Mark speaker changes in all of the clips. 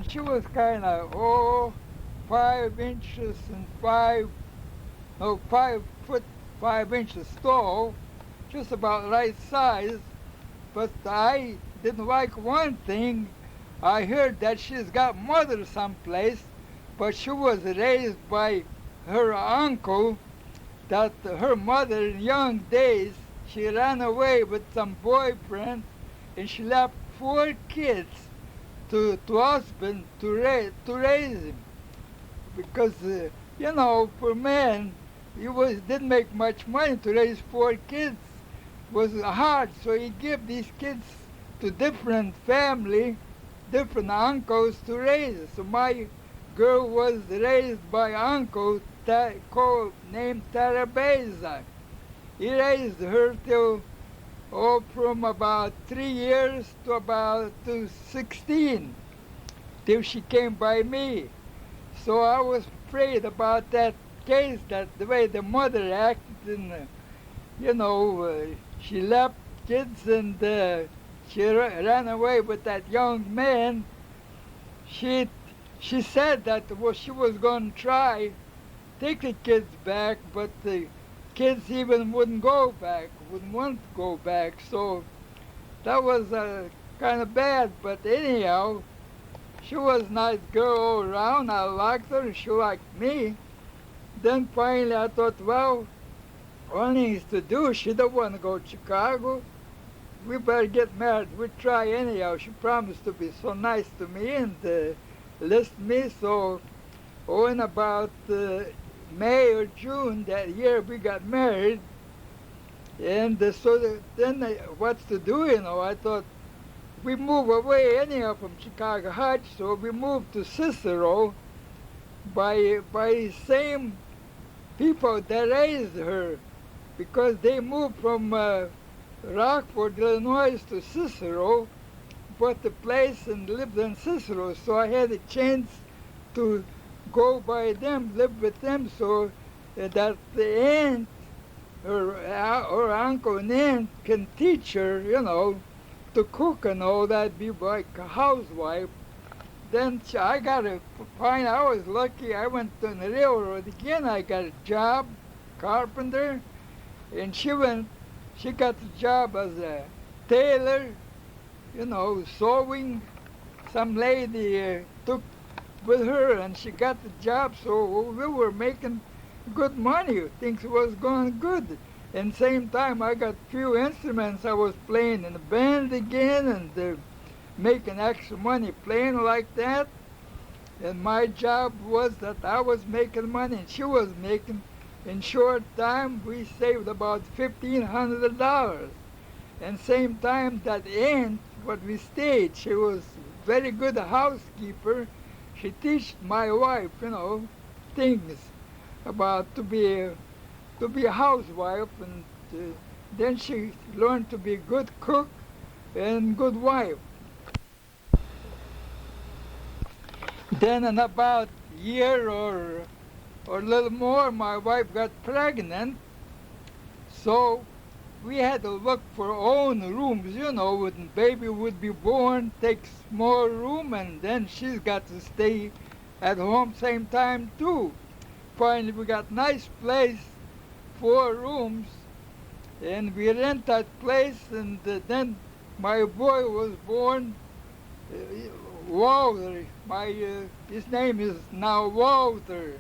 Speaker 1: and she was kind of, 5 inches and 5 foot 5 inches tall, just about right size. But I didn't like one thing. I heard that she's got mother someplace, but she was raised by her uncle, that her mother in young days, she ran away with some boyfriend, and she left 4 kids to husband to raise him. Because, for men, didn't make much money to raise 4 kids. It was hard, so he gave these kids to different family, different uncles to raise. So my girl was raised by uncle named Tarabeza. He raised her till, from about 3 years to 16, till she came by me. So I was afraid about that case, that the way the mother acted, and, she left kids, and she ran away with that young man. She said that she was going to try take the kids back, but the kids even wouldn't go back, wouldn't want to go back. So that was kind of bad. But anyhow, she was a nice girl all around. I liked her, and she liked me. Then finally I thought, well, one thing is to do. She don't want to go to Chicago. We better get married. We'll try anyhow. She promised to be so nice to me and list me. So, in about May or June that year, we got married. And then what's to do, I thought, we move away anyhow from Chicago Heights, so we moved to Cicero by the same people that raised her, because they moved from Rockford, Illinois to Cicero, bought the place and lived in Cicero. So I had a chance to go by them, live with them, so that the aunt, her uncle and aunt can teach her, to cook and all that, be like a housewife. Then I got to find, I was lucky, I went to the railroad again, I got a job, carpenter, and she got the job as a tailor, sewing. Some lady took with her, and she got the job, so we were making good money. Things was going good. And same time, I got few instruments. I was playing in the band again, and making extra money playing like that. And my job was that I was making money, and she was making. In short time, we saved about $1,500. And same time, that aunt, what we stayed, she was very good housekeeper. She teach my wife, things about to be a housewife, and then she learned to be a good cook and good wife. Then in about a year or a little more, my wife got pregnant, so we had to look for own rooms, when baby would be born, takes more room, and then she's got to stay at home same time too. Finally, we got nice place, 4 rooms, and we rent that place, and then my boy was born, Walter. His name is now Walter,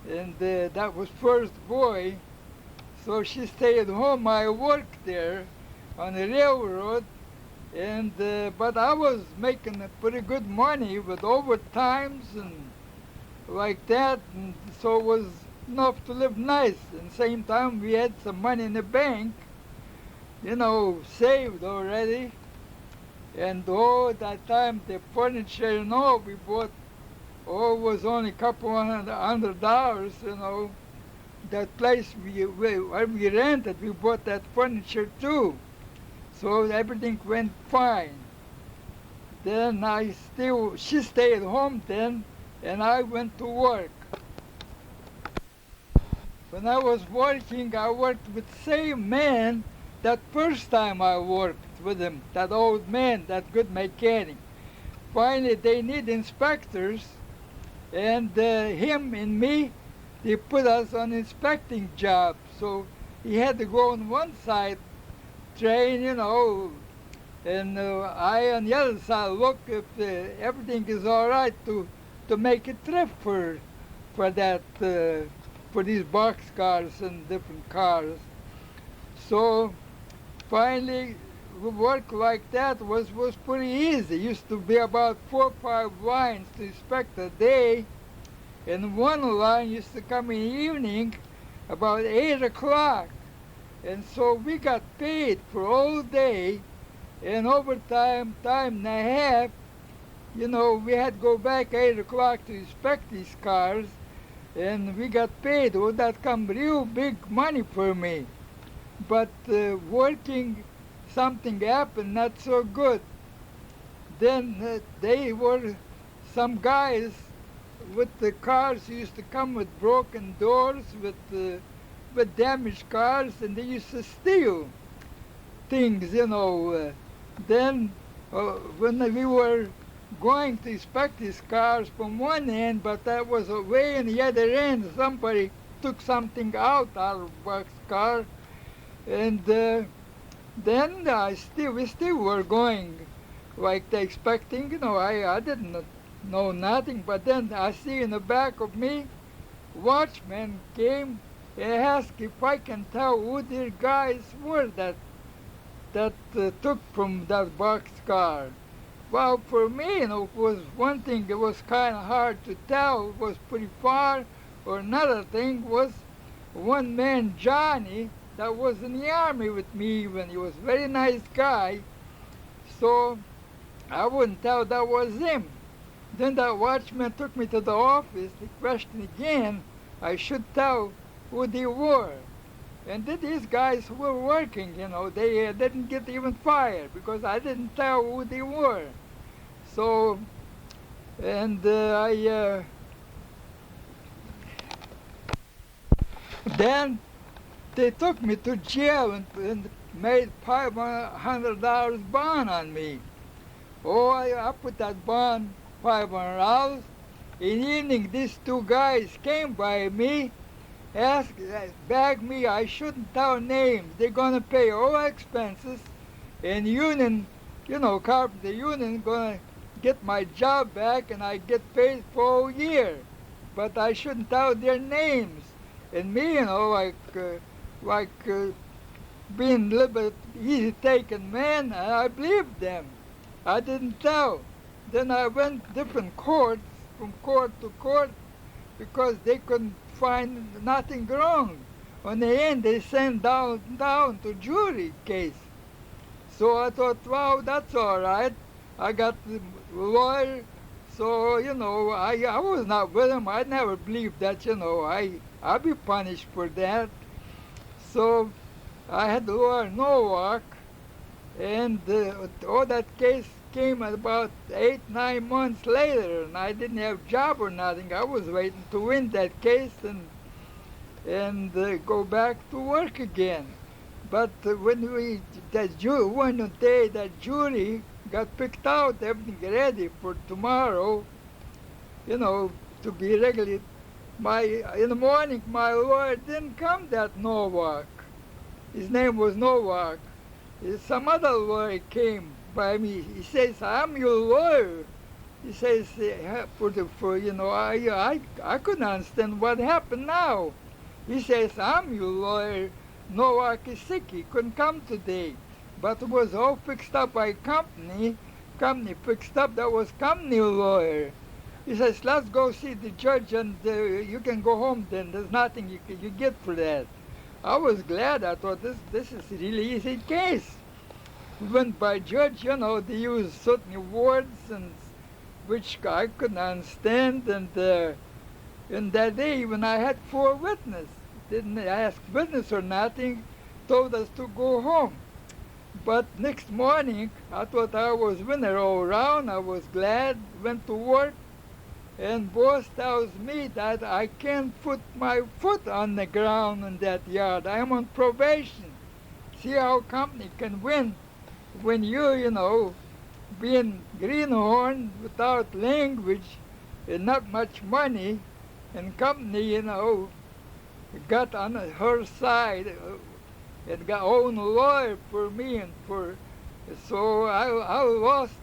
Speaker 1: and that was first boy. So she stayed home. I worked there on the railroad, and but I was making pretty good money with overtimes and like that, and so it was enough to live nice. And same time, we had some money in the bank, saved already. And that time the furniture and all we bought, was only a couple $100. That place when we rented, we bought that furniture too. So everything went fine. Then she stayed home then, and I went to work. When I was working, I worked with the same man that first time I worked with him, that old man, that good mechanic. finally they need inspectors, and him and me, they put us on inspecting job. So he had to go on one side, train, and I on the other side look if everything is all right to make a trip for that for these box cars and different cars. So finally, work like that was pretty easy. Used to be about 4 or 5 lines to inspect a day, and one line used to come in the evening about 8 o'clock. And so we got paid for all day, and overtime, time and a half. We had to go back 8 o'clock to inspect these cars, and we got paid. Well, that come real big money for me. But working, something happened not so good. Then they were some guys with the cars who used to come with broken doors, with damaged cars, and they used to steal things. Then when we were going to inspect these cars from one end, but that was away on the other end, somebody took something out of the car, and then we still were going like they expecting. I didn't know nothing, but then I see in the back of me, watchman came and asked if I can tell who the guys were that took from that box car. Well, for me, it was one thing. It was kind of hard to tell. It was pretty far. Or another thing was one man, Johnny, that was in the army with me when he was a very nice guy. So I wouldn't tell that was him. Then that watchman took me to the office. He questioned again. I should tell who they were. And then these guys who were working, they didn't get even fired because I didn't tell who they were. So, and then they took me to jail and made $500 bond on me. Oh, I put that bond, $500. In the evening, these two guys came by me, begged me I shouldn't tell names. They're going to pay all expenses, and union, carpenter union, going to get my job back, and I get paid for a year. But I shouldn't tell their names. And me, being a little bit easy-taken man, and I believed them. I didn't tell. Then I went different courts, from court to court, because they couldn't find nothing wrong. On the end, they sent down to jury case. So I thought, wow, that's all right. I got the lawyer, so, I was not with him. I never believed that, I'd be punished for that. So I had the lawyer Nowak, and all that case came about 8-9 months later, and I didn't have a job or nothing. I was waiting to win that case and go back to work again. But when one day that jury got picked out, everything ready for tomorrow, to be regular. In the morning, my lawyer didn't come, that Nowak. His name was Nowak. Some other lawyer came by me. He says, I'm your lawyer. He says, I couldn't understand what happened now. He says, I'm your lawyer. Nowak is sick. He couldn't come today. But it was all fixed up by company. Company fixed up. That was company lawyer. He says, let's go see the judge and you can go home then. There's nothing you get for that. I was glad. I thought this is a really easy case. We went by judge, they used certain words and which I couldn't understand. And that day, when I had 4 witnesses, didn't ask witness or nothing, told us to go home. But next morning, I thought I was winner all around. I was glad, went to work, and boss tells me that I can't put my foot on the ground in that yard. I'm on probation. See how company can win when you being greenhorn without language and not much money and company, got on her side and got own lawyer for me and for so I lost.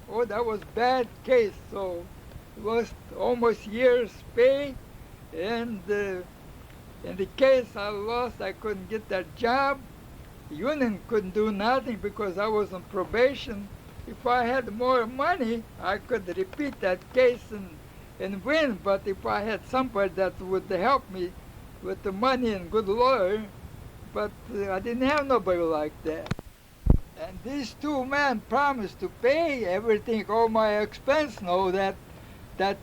Speaker 1: Oh, that was bad case. So lost almost year's pay, and in the case I lost, I couldn't get that job. The union couldn't do nothing because I was on probation. If I had more money, I could repeat that case and win. But if I had somebody that would help me with the money and good lawyer, but I didn't have nobody like that. And these two men promised to pay everything, all my expense. No, that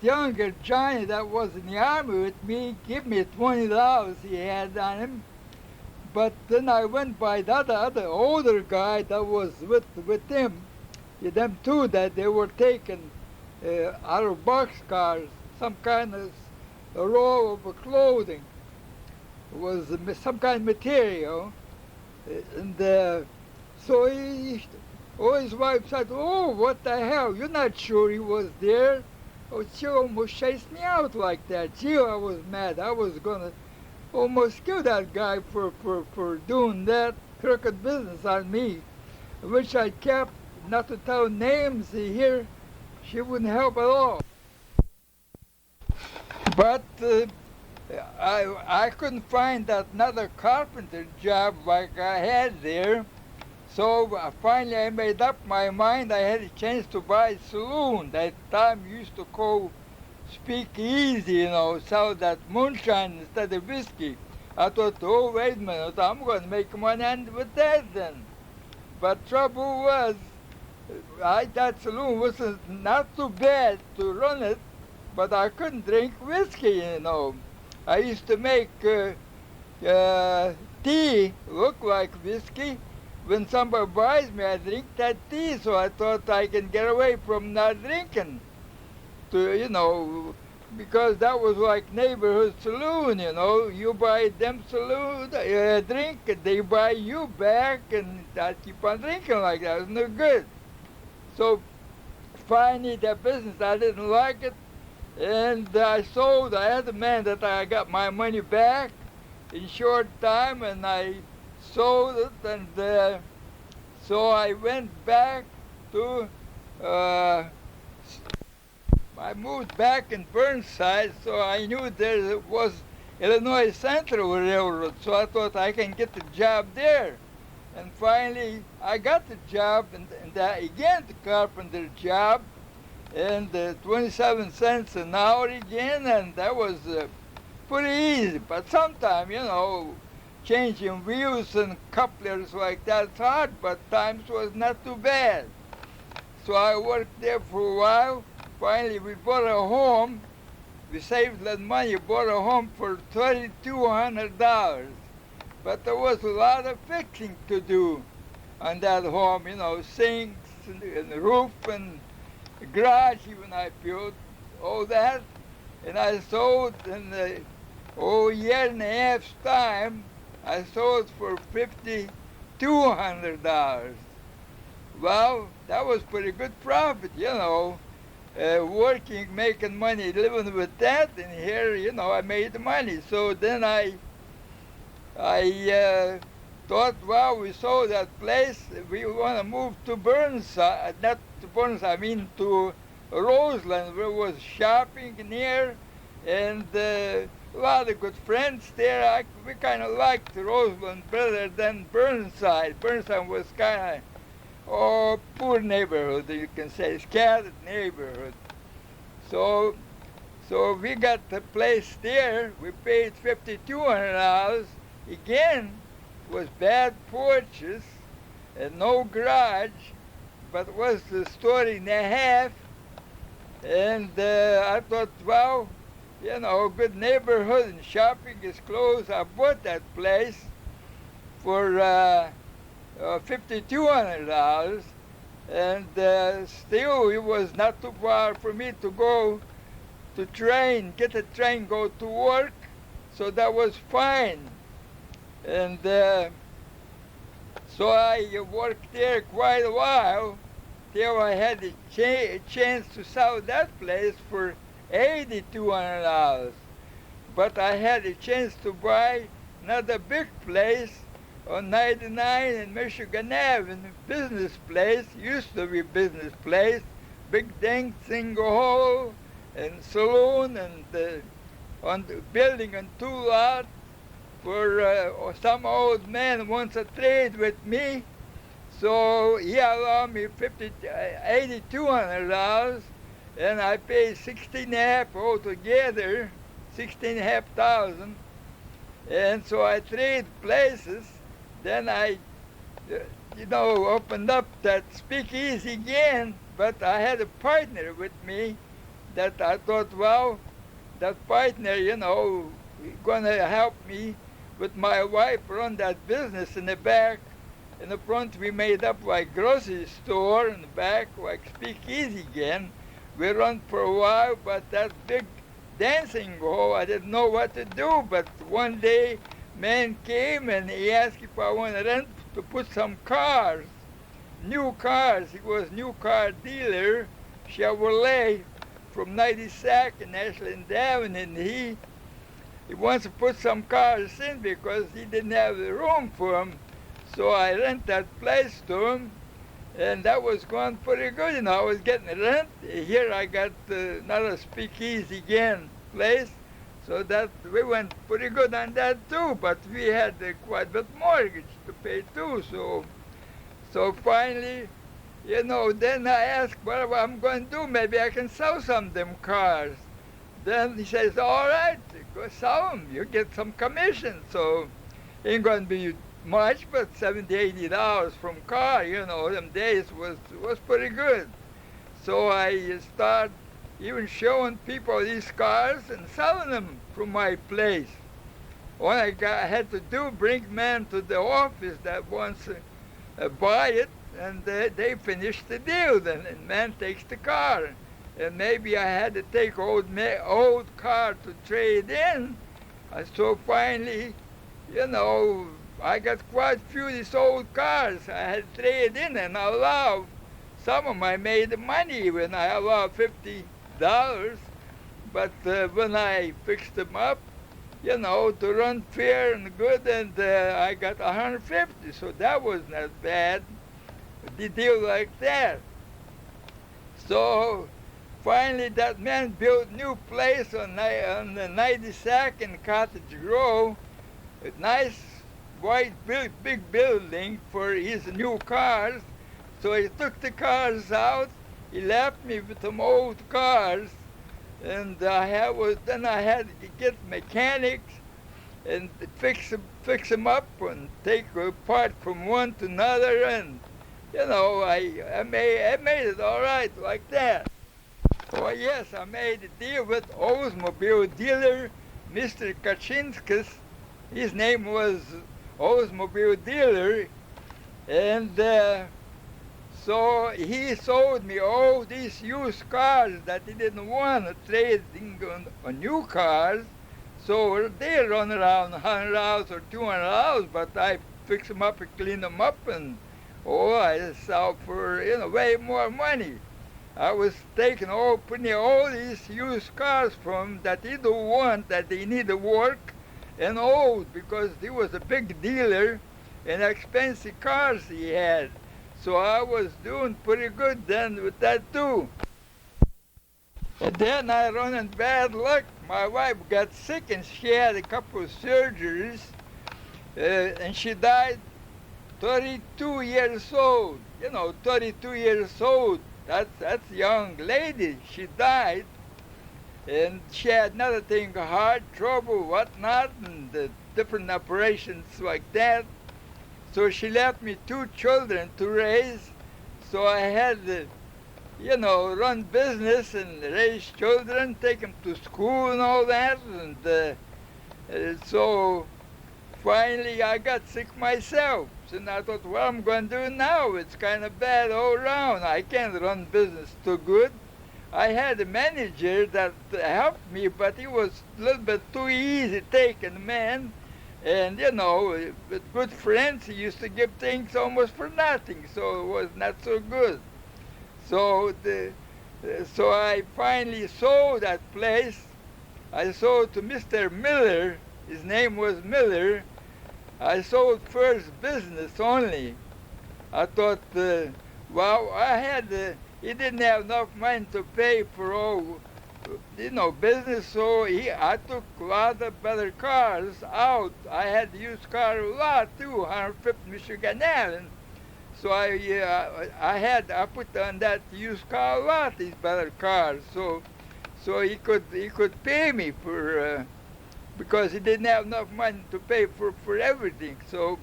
Speaker 1: younger Johnny that was in the army with me give me $20 he had on him. But then I went by the other older guy that was with him. Them two that they were taking out of boxcars, some kind of a roll of clothing. It was some kind of material. And so his wife said, "Oh, what the hell? You're not sure he was there?" Oh, she almost chased me out like that. Gee, I was mad. I was going to almost kill that guy for doing that crooked business on me, which I kept not to tell names here. She wouldn't help at all. But I couldn't find that another carpenter job like I had there. So finally I made up my mind. I had a chance to buy a saloon. That time used to call Speak Easy, sell that moonshine instead of whiskey. I thought, oh, wait a minute, I'm going to make money with that then. But trouble was, that saloon wasn't not too bad to run it, but I couldn't drink whiskey, I used to make tea look like whiskey. When somebody buys me, I drink that tea, so I thought I can get away from not drinking. Because that was like neighborhood saloon, You buy them saloon, drink, they buy you back, and I keep on drinking like that. It's no good. So finally, that business, I didn't like it, and I sold. I had a man that I got my money back in short time, and I sold it, and so I went back to, I moved back in Burnside, so I knew there was Illinois Central Railroad, so I thought I can get the job there. And finally, I got the job, and again, the carpenter job, and 27 cents an hour again, and that was pretty easy. But sometimes, changing wheels and couplers like that, it's hard, but times was not too bad. So I worked there for a while. Finally, we bought a home. We saved that money, bought a home for $3,200. But there was a lot of fixing to do on that home, sinks and the roof and the garage even I built, all that. And I sold in a year and a half's time, I sold for $5,200. Well, that was pretty good profit, working, making money, living with that, and here, I made the money. So then I thought, well, we sold that place. We want to move to Burnside, not to Burnside, I mean to Roseland, where was shopping near, and a lot of good friends there. We kind of liked Roseland better than Burnside. Burnside was kind of, poor neighborhood, you can say, scattered neighborhood. So we got the place there. We paid $5,200. Again, was bad porches and no garage, but it was a story and a half. And I thought, well, good neighborhood and shopping is close. I bought that place for $5,200, and still it was not too far for me to go to train, get a train, go to work, so that was fine. And so I worked there quite a while, till I had a chance to sell that place for $8,200. But I had a chance to buy another big place on 99 in Michigan Avenue, business place, used to be business place, big thing, single hole, and saloon, and on the building on 2 lots for some old man wants to trade with me. So he allowed me $8,200, and I paid 16.5 altogether, 16,500. And so I traded places. Then I, opened up that speakeasy again. But I had a partner with me that I thought, well, that partner, gonna help me with my wife run that business in the back. In the front, we made up like grocery store. In the back, like speakeasy again. We run for a while, but that big dancing hall, I didn't know what to do. But one day, man came and he asked if I want to rent to put some cars, new cars. He was a new car dealer, Chevrolet, from 92nd Ashland Avenue, and he wants to put some cars in because he didn't have the room for them. So I rent that place to him, and that was going pretty good. I was getting rent. Here I got another speakeasy again place, so that we went pretty good on that too. But we had quite a bit mortgage to pay too. So finally, then I asked what I'm going to do. Maybe I can sell some of them cars. Then he says, all right, go sell them. You get some commission. So ain't going to be much, but $70, $80 from car, them days was pretty good. So I start even showing people these cars and selling them from my place. All I had to do, bring men to the office that wants to buy it, and they finish the deal. Then and man takes the car, and maybe I had to take old car to trade in. So finally, I got quite a few of these old cars I had traded in, and I allowed some of them. I made money when I allowed $50, but when I fixed them up, to run fair and good, and I got 150, so that was not bad. The deal like that. So finally, that man built a new place on the 92nd Cottage Grove, a nice white big building for his new cars. So he took the cars out. He left me with some old cars, and then I had to get mechanics and fix them up and take apart from one to another, and I made it all right like that. Oh yes, I made a deal with Oldsmobile dealer, Mr. Kaczynskis. His name was Oldsmobile dealer, and so he sold me all these used cars that he didn't want to trade on new cars. So they run around $100 or $200, but I fix them up and clean them up, and I sell for way more money. I was putting all these used cars from that he don't want, that they need to work, and old, because he was a big dealer and expensive cars he had. So I was doing pretty good then with that too. And then I run in bad luck. My wife got sick and she had a couple of surgeries, and she died 32 years old. 32 years old, that's a young lady. She died. And she had another thing, heart trouble, whatnot, and different operations like that. So she left me 2 children to raise. So I had to, run business and raise children, take them to school and all that. And so finally I got sick myself. And I thought, what I'm going to do now? It's kind of bad all around. I can't run business too good. I had a manager that helped me, but he was a little bit too easy taking, man. And, with good friends, he used to give things almost for nothing, so it was not so good. So so I finally sold that place. I sold to Mr. Miller. His name was Miller. I sold first business only. I thought, well, he didn't have enough money to pay for all, business, so I took a lot of better cars out. I had the used car a lot too, 150 Michigan Avenue. So I put on that used car a lot, these better cars. So he could pay me because he didn't have enough money to pay for everything. So,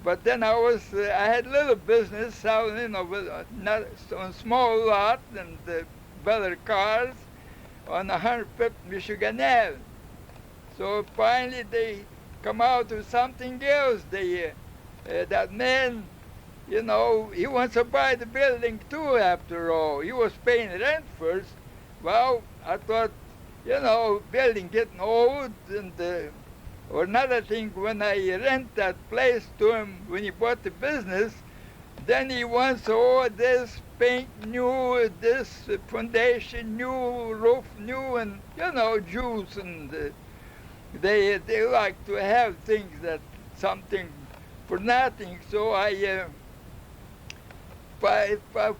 Speaker 1: but then I had little business selling, with not on small lot and better cars on 105th Michigan Ave. So finally they come out with something else. That man, he wants to buy the building too after all. He was paying rent first. Well, I thought, building getting old and or another thing, when I rent that place to him when he bought the business, then he wants, this paint new, this foundation new, roof new, and, Jews, and they like to have things that something for nothing. So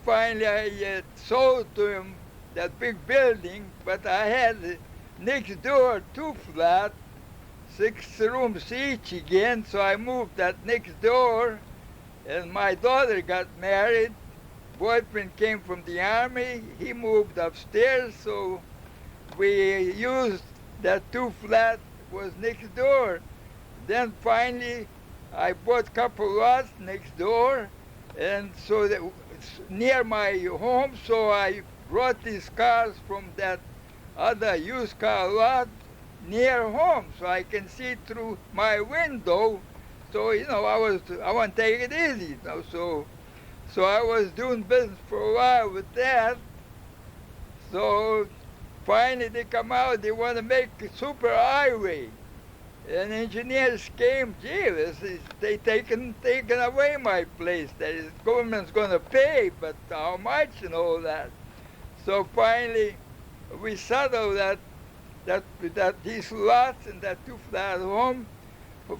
Speaker 1: finally I sold to him that big building, but I had next door 2 flat, 6 rooms each again, so I moved that next door, and my daughter got married. Boyfriend came from the army. He moved upstairs, so we used that 2 flat was next door. Then finally, I bought a couple lots next door, and so that near my home, so I brought these cars from that other used car lot near home, so I can see through my window. So I want to take it easy, So I was doing business for a while with that. So finally they come out, they want to make a super highway. And engineers came, they taken away my place. The government's going to pay, but how much and all that. So finally we settled that these lots and that 2 flat home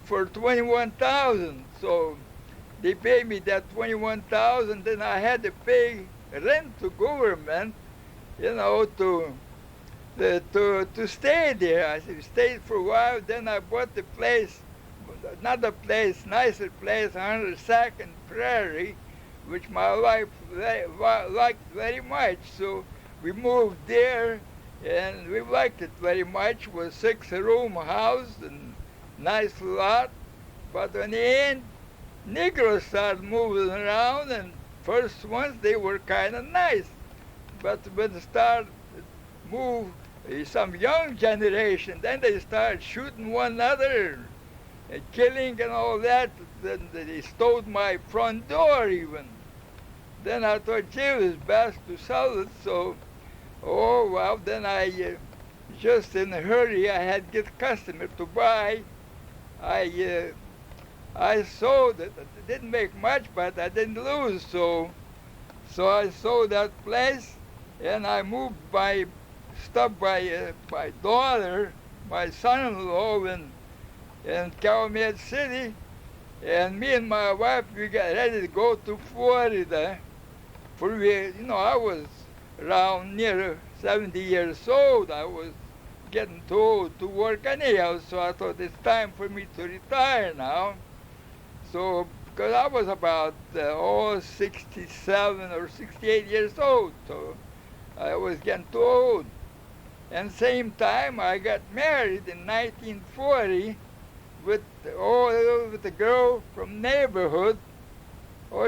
Speaker 1: for $21,000. So they paid me that $21,000. Then I had to pay rent to government, to stay there. I stayed for a while. Then I bought the place, another place, nicer place, 102nd Prairie, which my wife liked very much. So we moved there, and we liked it very much. It was 6-room house and nice lot. But in the end, Negroes started moving around, and first ones, they were kind of nice. But when they started move some young generation, then they started shooting one another and killing and all that. Then they stole my front door even. Then I thought, gee, it was best to sell it. So, then I just in a hurry, I had to get a customer to buy. I sold it. It didn't make much, but I didn't lose. So I sold that place, and I moved my stuff by my daughter, my son-in-law in Calumet City, and me and my wife, we got ready to go to Florida. I was around near 70 years old. I was getting too old to work anyhow, so I thought it's time for me to retire now. So, because I was about 67 or 68 years old, so I was getting too old. And same time, I got married in 1940 with a girl from neighborhood.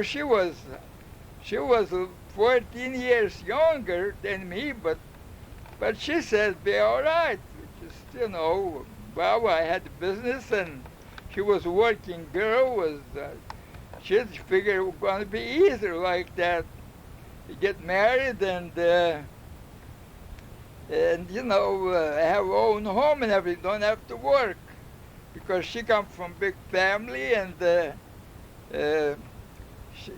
Speaker 1: She was 14 years younger than me, but she said, be all right. Just, well, I had the business, and she was a working girl. She figured it was going to be easier like that. You get married and have her own home and everything. Don't have to work, because she comes from big family, and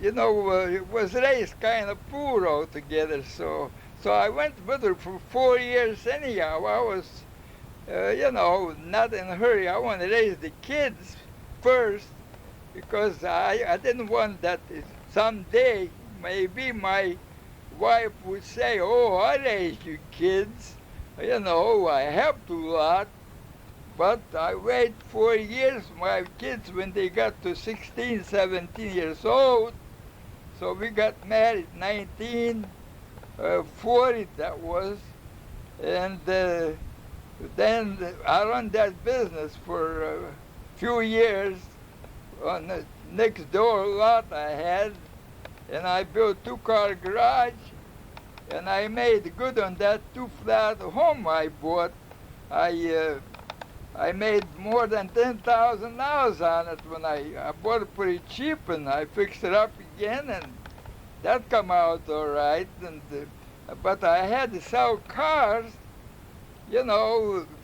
Speaker 1: was raised kind of poor altogether. So I went with her for 4 years anyhow. I was, not in a hurry. I want to raise the kids first because I didn't want that someday maybe my wife would say, oh, I raised you kids. I helped a lot. But I waited 4 years. My kids, when they got to 16, 17 years old, so we got married 1940, that was. And then I run that business for a few years on the next door lot I had. And I built two-car garage. And I made good on that two-flat home I bought. I made more than $10,000 on it when I bought it pretty cheap, and I fixed it up again, and that come out all right. But I had to sell cars,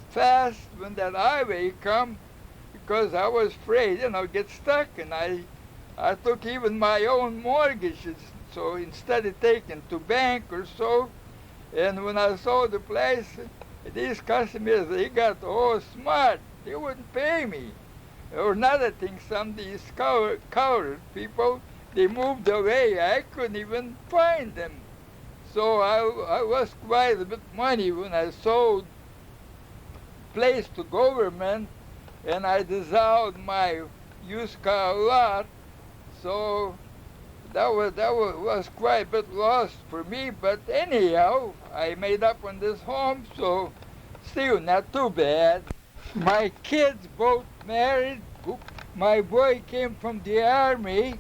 Speaker 1: fast when that highway come, because I was afraid, get stuck, and I took even my own mortgages. So instead of taking to bank or so, and when I sold the place, these customers, they got all smart. They wouldn't pay me. Or another thing, some of these colored people, they moved away. I couldn't even find them. So I lost quite a bit of money when I sold place to government, and I dissolved my used car lot. So that was quite a bit lost for me, but anyhow, I made up on this home, so still not too bad. My kids both married. My boy came from the army.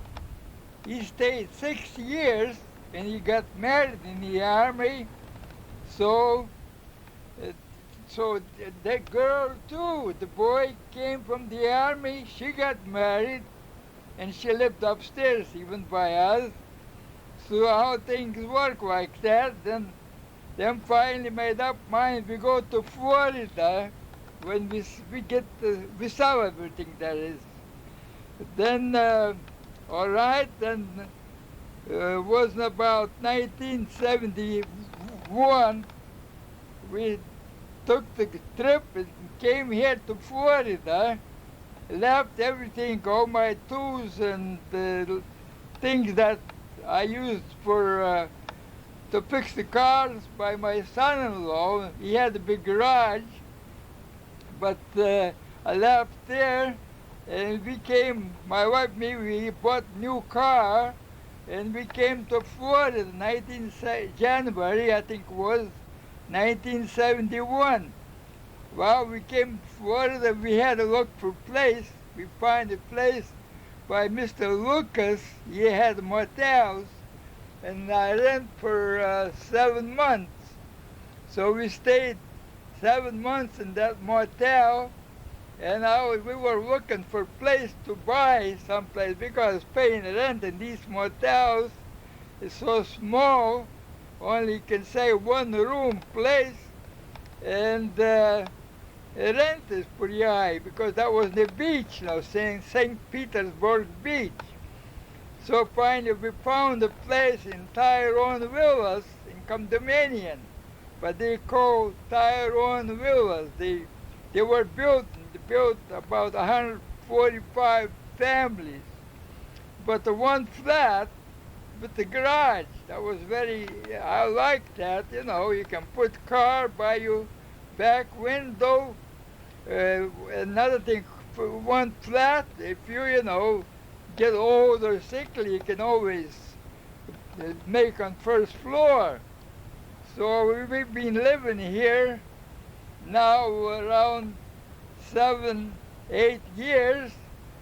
Speaker 1: He stayed 6 years, and he got married in the army. So, so that girl too, the boy came from the army. She got married, and she lived upstairs even by us. So how things work like that, then finally made up mind we go to Florida when we sell everything, that is. Then, all right, then was about 1971, we took the trip and came here to Florida. Left everything, all my tools and things that I used for to fix the cars by my son-in-law. He had a big garage, but I left there, and my wife and me, we bought a new car, and we came to Florida January, I think it was, 1971. Well, we came to Florida, we had to look for a place. We find a place by Mr. Lucas. He had motels, and I rent for 7 months. So we stayed 7 months in that motel, and we were looking for a place to buy someplace because paying rent in these motels is so small, only can say one-room place, and rent is pretty high because that was the beach, St. Petersburg Beach. So finally we found a place in Tyrone Villas in Condominium, but they called Tyrone Villas. They were built about 145 families, but the one flat with the garage, that was I liked that, you can put car by your back window. Another thing, for one flat, if you get old or sickly, you can always make on first floor. So we've been living here now around 7, 8 years,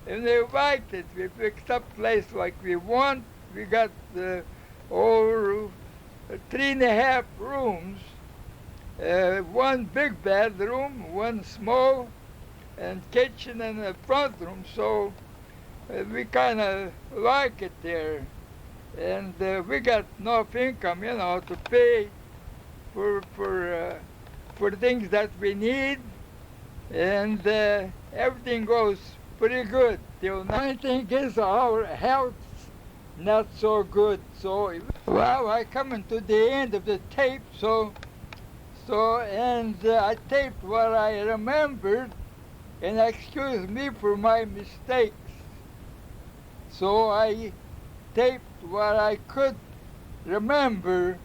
Speaker 1: and we liked it. We fixed up place like we want. We got over 3.5 rooms. One big bedroom, one small, and kitchen and a front room. So we kind of like it there, and we got enough income, to pay for the things that we need, and everything goes pretty good till now. I think is our health not so good. So, well, I coming to the end of the tape, I taped what I remembered, and excuse me for my mistakes. So I taped what I could remember,